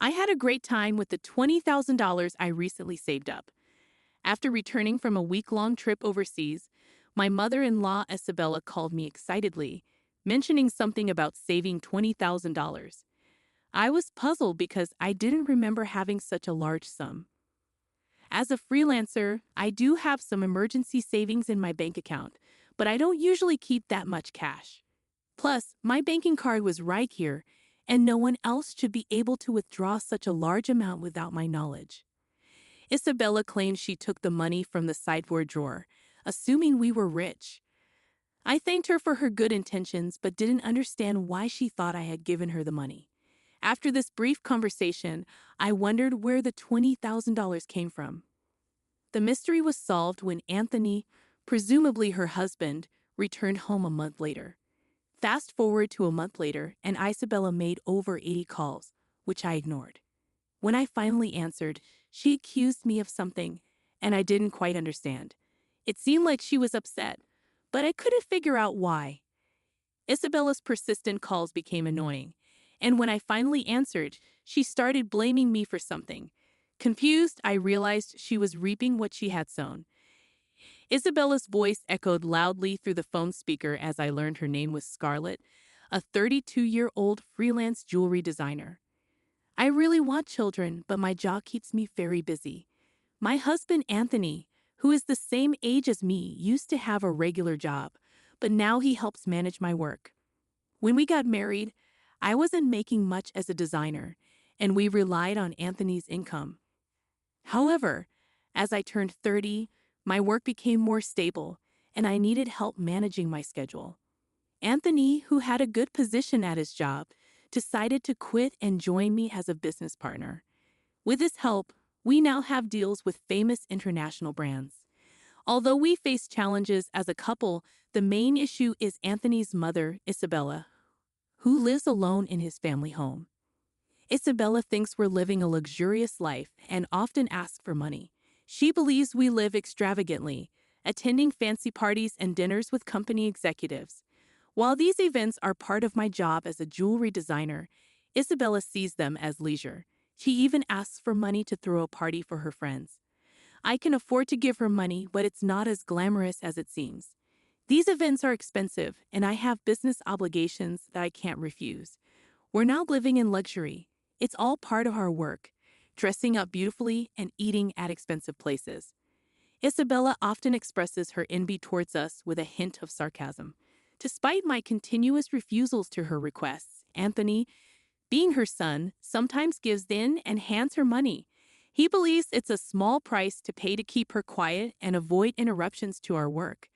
I had a great time with the $20,000 I recently saved up. After returning from a week-long trip overseas, my mother-in-law Isabella called me excitedly, mentioning something about saving $20,000. I was puzzled because I didn't remember having such a large sum. As a freelancer, I do have some emergency savings in my bank account, but I don't usually keep that much cash. Plus, my banking card was right here, and no one else should be able to withdraw such a large amount without my knowledge. Isabella claimed she took the money from the sideboard drawer, assuming we were rich. I thanked her for her good intentions but didn't understand why she thought I had given her the money. After this brief conversation, I wondered where the $20,000 came from. The mystery was solved when Anthony, presumably her husband, returned home a month later. Fast forward to a month later, and Isabella made over 80 calls, which I ignored. When I finally answered, she accused me of something, and I didn't quite understand. It seemed like she was upset, but I couldn't figure out why. Isabella's persistent calls became annoying, and when I finally answered, she started blaming me for something. Confused, I realized she was reaping what she had sown. Isabella's voice echoed loudly through the phone speaker as I learned her name was Scarlett, a 32-year-old freelance jewelry designer. I really want children, but my job keeps me very busy. My husband, Anthony, who is the same age as me, used to have a regular job, but now he helps manage my work. When we got married, I wasn't making much as a designer, and we relied on Anthony's income. However, as I turned 30, my work became more stable, and I needed help managing my schedule. Anthony, who had a good position at his job, decided to quit and join me as a business partner. With his help, we now have deals with famous international brands. Although we face challenges as a couple, the main issue is Anthony's mother, Isabella, who lives alone in his family home. Isabella thinks we're living a luxurious life and often asks for money. She believes we live extravagantly, attending fancy parties and dinners with company executives. While these events are part of my job as a jewelry designer, Isabella sees them as leisure. She even asks for money to throw a party for her friends. I can afford to give her money, but it's not as glamorous as it seems. These events are expensive, and I have business obligations that I can't refuse. We're not living in luxury. It's all part of our work, dressing up beautifully and eating at expensive places. Isabella often expresses her envy towards us with a hint of sarcasm. Despite my continuous refusals to her requests, Anthony, being her son, sometimes gives in and hands her money. He believes it's a small price to pay to keep her quiet and avoid interruptions to our work.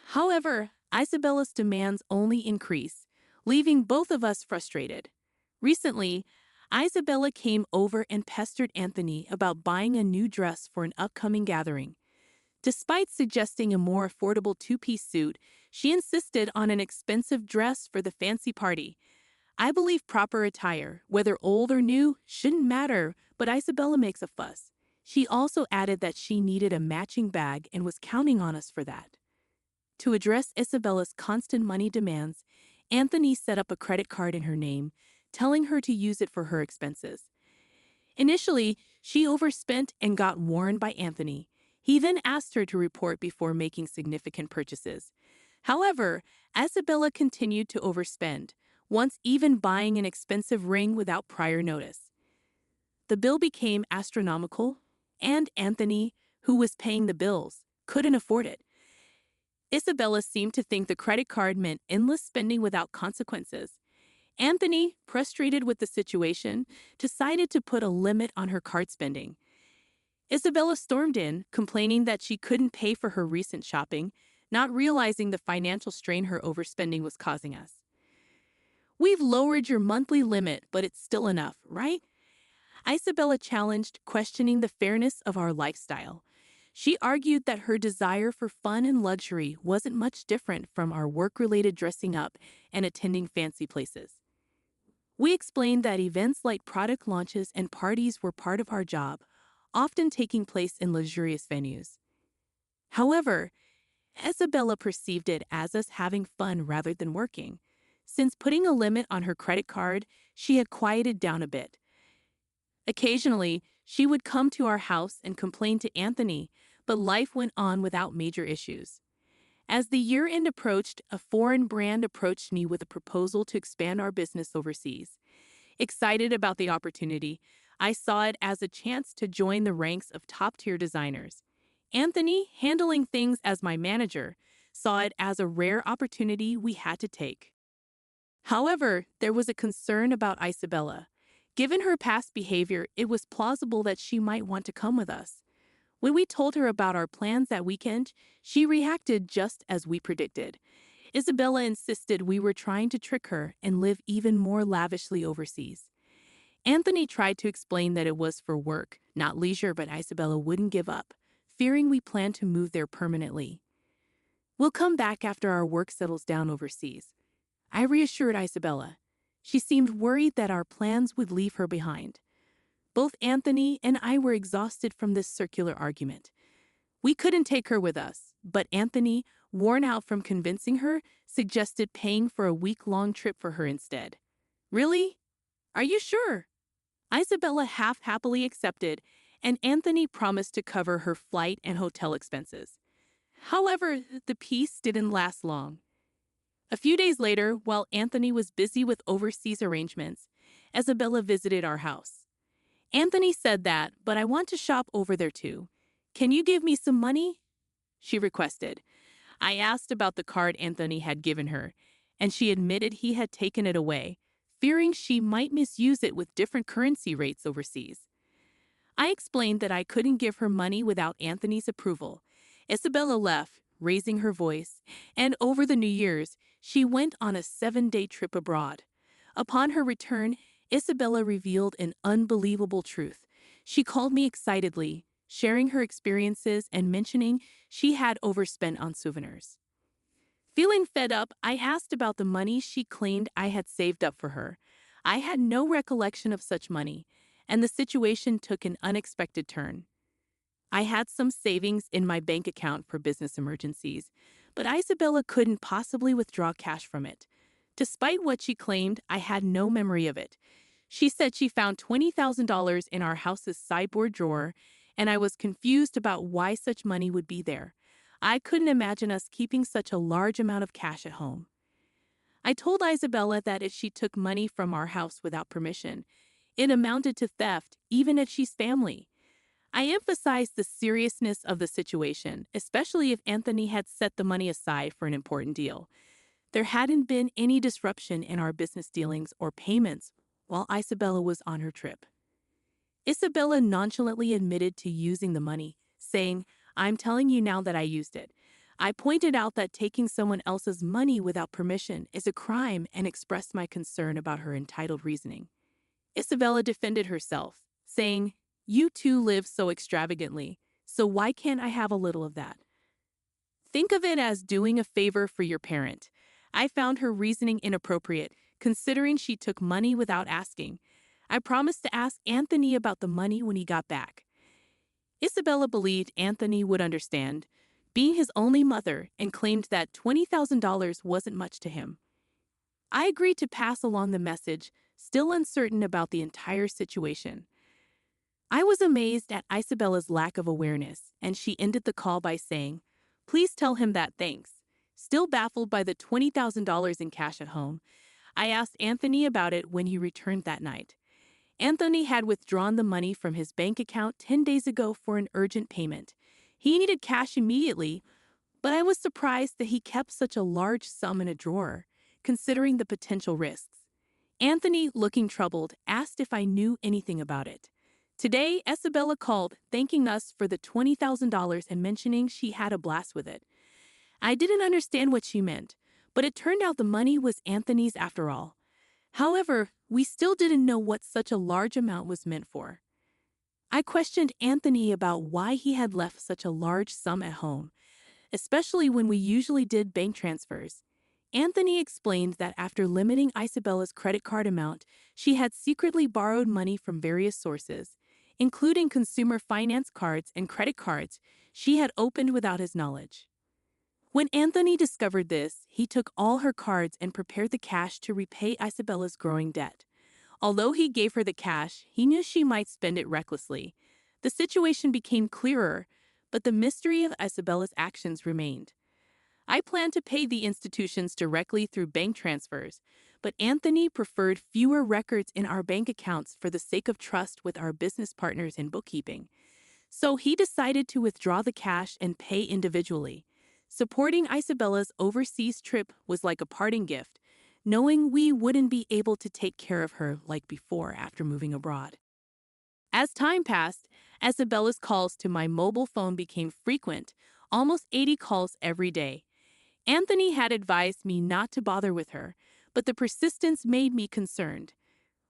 However, Isabella's demands only increase, leaving both of us frustrated. Recently, Isabella came over and pestered Anthony about buying a new dress for an upcoming gathering. Despite suggesting a more affordable two-piece suit, she insisted on an expensive dress for the fancy party. I believe proper attire, whether old or new, shouldn't matter, but Isabella makes a fuss. She also added that she needed a matching bag and was counting on us for that. To address Isabella's constant money demands, Anthony set up a credit card in her name, telling her to use it for her expenses. Initially, she overspent and got warned by Anthony. He then asked her to report before making significant purchases. However, Isabella continued to overspend, once even buying an expensive ring without prior notice. The bill became astronomical, and Anthony, who was paying the bills, couldn't afford it. Isabella seemed to think the credit card meant endless spending without consequences. Anthony, frustrated with the situation, decided to put a limit on her card spending. Isabella stormed in, complaining that she couldn't pay for her recent shopping, not realizing the financial strain her overspending was causing us. "We've lowered your monthly limit, but it's still enough, right?" Isabella challenged, questioning the fairness of our lifestyle. She argued that her desire for fun and luxury wasn't much different from our work-related dressing up and attending fancy places. We explained that events like product launches and parties were part of our job, often taking place in luxurious venues. However, Isabella perceived it as us having fun rather than working. Since putting a limit on her credit card, she had quieted down a bit. Occasionally, she would come to our house and complain to Anthony, but life went on without major issues. As the year end approached, a foreign brand approached me with a proposal to expand our business overseas. Excited about the opportunity, I saw it as a chance to join the ranks of top-tier designers. Anthony, handling things as my manager, saw it as a rare opportunity we had to take. However, there was a concern about Isabella. Given her past behavior, it was plausible that she might want to come with us. When we told her about our plans that weekend, she reacted just as we predicted. Isabella insisted we were trying to trick her and live even more lavishly overseas. Anthony tried to explain that it was for work, not leisure, but Isabella wouldn't give up, fearing we planned to move there permanently. "We'll come back after our work settles down overseas," I reassured Isabella. She seemed worried that our plans would leave her behind. Both Anthony and I were exhausted from this circular argument. We couldn't take her with us, but Anthony, worn out from convincing her, suggested paying for a week-long trip for her instead. "Really? Are you sure?" Isabella half-happily accepted, and Anthony promised to cover her flight and hotel expenses. However, the peace didn't last long. A few days later, while Anthony was busy with overseas arrangements, Isabella visited our house. "Anthony said that, but I want to shop over there too. Can you give me some money?" she requested. I asked about the card Anthony had given her, and she admitted he had taken it away, fearing she might misuse it with different currency rates overseas. I explained that I couldn't give her money without Anthony's approval. Isabella left, raising her voice, and over the New Year's, she went on a 7-day trip abroad. Upon her return, Isabella revealed an unbelievable truth. She called me excitedly, sharing her experiences and mentioning she had overspent on souvenirs. Feeling fed up, I asked about the money she claimed I had saved up for her. I had no recollection of such money, and the situation took an unexpected turn. I had some savings in my bank account for business emergencies, but Isabella couldn't possibly withdraw cash from it. Despite what she claimed, I had no memory of it. She said she found $20,000 in our house's sideboard drawer, and I was confused about why such money would be there. I couldn't imagine us keeping such a large amount of cash at home. I told Isabella that if she took money from our house without permission, it amounted to theft, even if she's family. I emphasized the seriousness of the situation, especially if Anthony had set the money aside for an important deal. There hadn't been any disruption in our business dealings or payments while Isabella was on her trip. Isabella nonchalantly admitted to using the money, saying, "I'm telling you now that I used it." I pointed out that taking someone else's money without permission is a crime and expressed my concern about her entitled reasoning. Isabella defended herself, saying, "You too live so extravagantly, so why can't I have a little of that?" Think of it as doing a favor for your parent. I found her reasoning inappropriate, considering she took money without asking. I promised to ask Anthony about the money when he got back. Isabella believed Anthony would understand, being his only mother, and claimed that $20,000 wasn't much to him. I agreed to pass along the message, still uncertain about the entire situation. I was amazed at Isabella's lack of awareness, and she ended the call by saying, "Please tell him that, thanks." Still baffled by the $20,000 in cash at home, I asked Anthony about it when he returned that night. Anthony had withdrawn the money from his bank account 10 days ago for an urgent payment. He needed cash immediately, but I was surprised that he kept such a large sum in a drawer, considering the potential risks. Anthony, looking troubled, asked if I knew anything about it. Today, Isabella called, thanking us for the $20,000 and mentioning she had a blast with it. I didn't understand what she meant, but it turned out the money was Anthony's after all. However, we still didn't know what such a large amount was meant for. I questioned Anthony about why he had left such a large sum at home, especially when we usually did bank transfers. Anthony explained that after limiting Isabella's credit card amount, she had secretly borrowed money from various sources, including consumer finance cards and credit cards she had opened without his knowledge. When Anthony discovered this, he took all her cards and prepared the cash to repay Isabella's growing debt. Although he gave her the cash, he knew she might spend it recklessly. The situation became clearer, but the mystery of Isabella's actions remained. I planned to pay the institutions directly through bank transfers, but Anthony preferred fewer records in our bank accounts for the sake of trust with our business partners in bookkeeping. So he decided to withdraw the cash and pay individually. Supporting Isabella's overseas trip was like a parting gift, knowing we wouldn't be able to take care of her like before after moving abroad. As time passed, Isabella's calls to my mobile phone became frequent, almost 80 calls every day. Anthony had advised me not to bother with her, but the persistence made me concerned.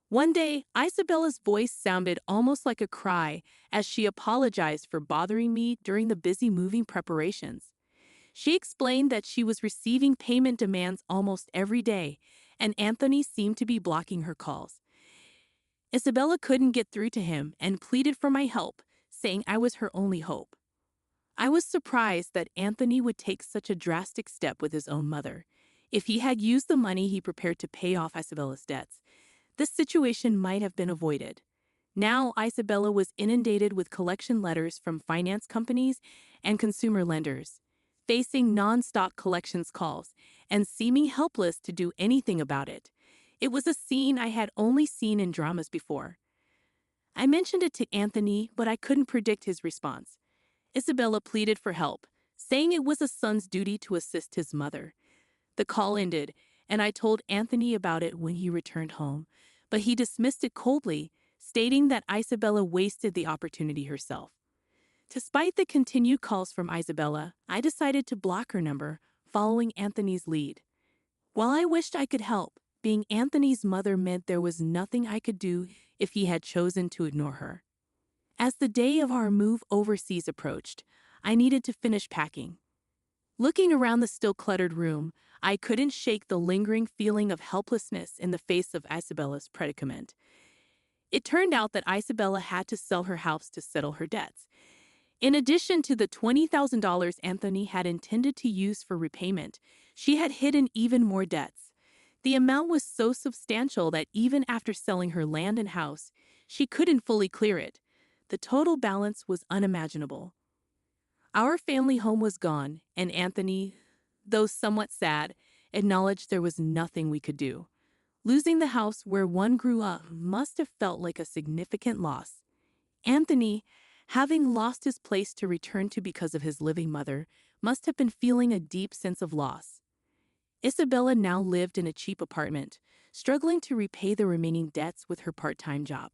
One day, Isabella's voice sounded almost like a cry as she apologized for bothering me during the busy moving preparations. She explained that she was receiving payment demands almost every day, and Anthony seemed to be blocking her calls. Isabella couldn't get through to him and pleaded for my help, saying I was her only hope. I was surprised that Anthony would take such a drastic step with his own mother. If he had used the money he prepared to pay off Isabella's debts, this situation might have been avoided. Now, Isabella was inundated with collection letters from finance companies and consumer lenders, facing non-stop collections calls and seeming helpless to do anything about it. It was a scene I had only seen in dramas before. I mentioned it to Anthony, but I couldn't predict his response. Isabella pleaded for help, saying it was a son's duty to assist his mother. The call ended, and I told Anthony about it when he returned home, but he dismissed it coldly, stating that Isabella wasted the opportunity herself. Despite the continued calls from Isabella, I decided to block her number, following Anthony's lead. While I wished I could help, being Anthony's mother meant there was nothing I could do if he had chosen to ignore her. As the day of our move overseas approached, I needed to finish packing. Looking around the still cluttered room, I couldn't shake the lingering feeling of helplessness in the face of Isabella's predicament. It turned out that Isabella had to sell her house to settle her debts. In addition to the $20,000 Anthony had intended to use for repayment, she had hidden even more debts. The amount was so substantial that even after selling her land and house, she couldn't fully clear it. The total balance was unimaginable. Our family home was gone, and Anthony, though somewhat sad, acknowledged there was nothing we could do. Losing the house where one grew up must have felt like a significant loss. Anthony, having lost his place to return to because of his living mother, must have been feeling a deep sense of loss. Isabella now lived in a cheap apartment, struggling to repay the remaining debts with her part-time job.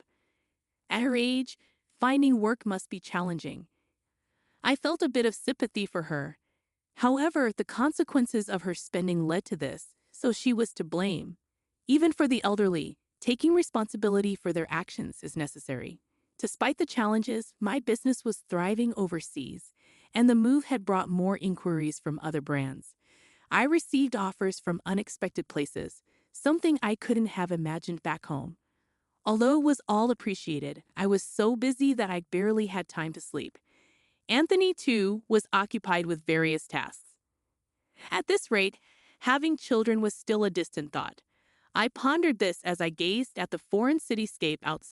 At her age, finding work must be challenging. I felt a bit of sympathy for her. However, the consequences of her spending led to this, so she was to blame. Even for the elderly, taking responsibility for their actions is necessary. Despite the challenges, my business was thriving overseas, and the move had brought more inquiries from other brands. I received offers from unexpected places, something I couldn't have imagined back home. Although it was all appreciated, I was so busy that I barely had time to sleep. Anthony, too, was occupied with various tasks. At this rate, having children was still a distant thought. I pondered this as I gazed at the foreign cityscape outside.